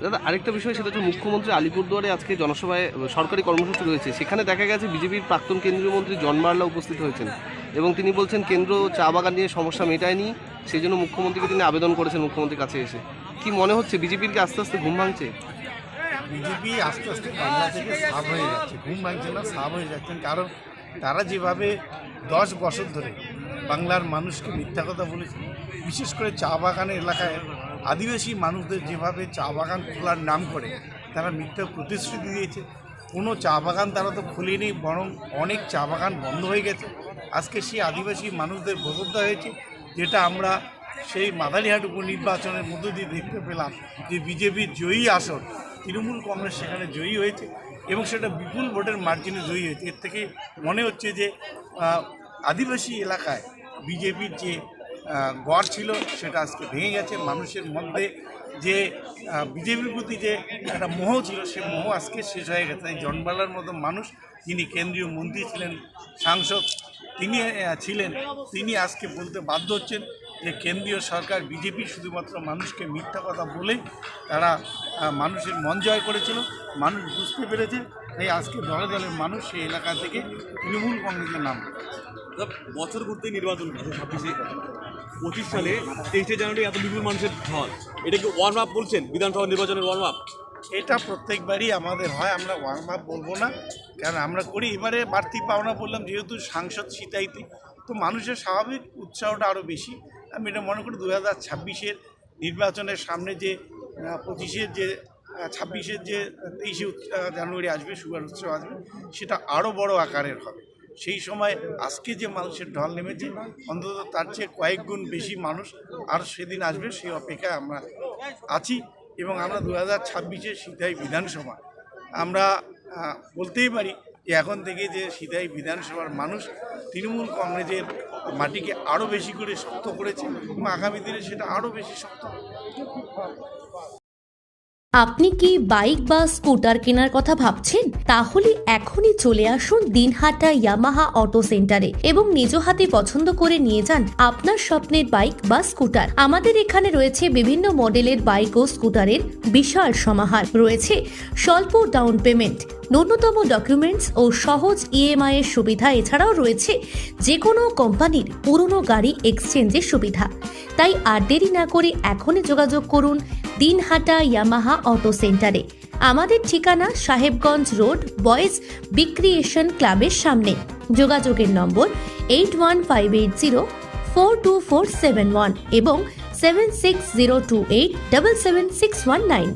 দাদা আরেকটা বিষয়, সেটা হচ্ছে মুখ্যমন্ত্রী আলিপুরদুয়ারে আজকে জনসভায় সরকারি কর্মসূচি রয়েছে, সেখানে দেখা গেছে বিজেপির প্রাক্তন কেন্দ্রীয় মন্ত্রী জন বার্লা উপস্থিত হয়েছেন এবং তিনি বলছেন কেন্দ্র চা বাগান নিয়ে সমস্যা মেটায়নি, সেই জন্য মুখ্যমন্ত্রীকে তিনি আবেদন করেছেন মুখ্যমন্ত্রীর কাছে এসে। কি মনে হচ্ছে বিজেপির কি আস্তে আস্তে ঘুম ভাঙছে? বিজেপি আস্তে আস্তে বাংলা থেকে সাফ হয়ে যাচ্ছে, ঘুম ভাঙছে না, সাফ হয়ে যাচ্ছেন। কারণ তারা যেভাবে 10 বছর ধরে বাংলার মানুষকে মিথ্যা কথা বলেছে, বিশেষ করে চা বাগানের এলাকায় আদিবাসী মানুষদের যেভাবে চা বাগান খোলার নাম করে তারা মিথ্যা প্রতিশ্রুতি দিয়েছে, কোনো চা বাগান তারা তো খুলেনি, বরং অনেক চা বাগান বন্ধ হয়ে গেছে। আজকে সেই আদিবাসী মানুষদের বদলতে হয়েছে, যেটা আমরা সেই মাদারিহাট উপনির্বাচনের মধ্য দিয়ে দেখতে পেলাম যে বিজেপির জয়ী আসন তৃণমূল কংগ্রেস সেখানে জয়ী হয়েছে এবং সেটা বিপুল ভোটের মার্জিনে জয়ী হয়েছে। এর থেকে মনে হচ্ছে যে আদিবাসী এলাকায় বিজেপির যে গড় ছিল সেটা আজকে ভেঙে গেছে। মানুষের মধ্যে যে বিজেপির প্রতি যে একটা মোহ ছিল, সে মোহ আজকে শেষ হয়ে গেছে। এই জনবালার মতো মানুষ, যিনি কেন্দ্রীয় মন্ত্রী ছিলেন, সাংসদ তিনি ছিলেন, তিনি আজকে বলতে বাধ্য হচ্ছেন যে কেন্দ্রীয় সরকার বিজেপি শুধুমাত্র মানুষকে মিথ্যা কথা বলেই তারা মানুষের মন জয় করেছিল। মানুষ বুঝতে পেরেছে, তাই আজকে দলে দলে মানুষ সেই এলাকা থেকে তৃণমূল কংগ্রেসের নাম। বছর ঘুরতে নির্বাচন 26 সালে 23শে জানুয়ারি এত বিপুল মানুষের ঢল, এটা কি ওয়ার্ম আপ বলছেন বিধানসভা নির্বাচনের ওয়ার্ম আপ? এটা প্রত্যেকবারই আমাদের হয়, আমরা ওয়ার্ম আপ বলবো না, কারণ আমরা করি। এবারে বাড়তি পাওনা বললাম যেহেতু সাংসদ সিতাইতে, তো মানুষের স্বাভাবিক উৎসাহটা আরও বেশি। আমি এটা মনে করি 2026-এর নির্বাচনের সামনে যে 25-এর যে 26-এর যে 23শে জানুয়ারি আসবে, সুগার উৎসব আসবে, সেটা আরও বড় আকারের হবে। সেই সময় আজকে যে মানুষের ঢল নেমেছে, অন্তত তার চেয়ে কয়েক গুণ বেশি মানুষ আর সেদিন আসবে, সেই অপেক্ষায় আমরা আছি। এবং আমরা 2026-এর সিতাই বিধানসভা আমরা বলতেই পারি যে এখন থেকে যে সিতাই বিধানসভার মানুষ তৃণমূল কংগ্রেসের মাটিকে আরও বেশি করে শক্ত করেছে এবং আগামী দিনে সেটা আরও বেশি শক্ত হবে। আপনি কি বাইক বা স্কুটার কেনার কথা ভাবছেন? তাহলে এখনই চলে আসুন দিনহাটা ইয়ামাহা অটো সেন্টারে এবং নিজ হাতে পছন্দ করে নিয়ে যান আপনার স্বপ্নের বাইক বা স্কুটার। আমাদের এখানে রয়েছে বিভিন্ন মডেলের বাইক ও স্কুটারের বিশাল সমাহার, রয়েছে স্বল্প ডাউন পেমেন্ট, ন্যূনতম ডকুমেন্টস ও সহজ ইএমআই এর সুবিধা। এছাড়াও রয়েছে যে কোনো কোম্পানির পুরনো গাড়ি এক্সচেঞ্জের সুবিধা। তাই আর দেরি না করে এখনই যোগাযোগ করুন দিনহাটা ইয়ামাহা অটো সেন্টারে। আমাদের ঠিকানা সাহেবগঞ্জ রোড, বয়েজ বিক্রিয়েশন ক্লাবের সামনে। যোগাযোগের নম্বর 8158042471 এবং 7602877619।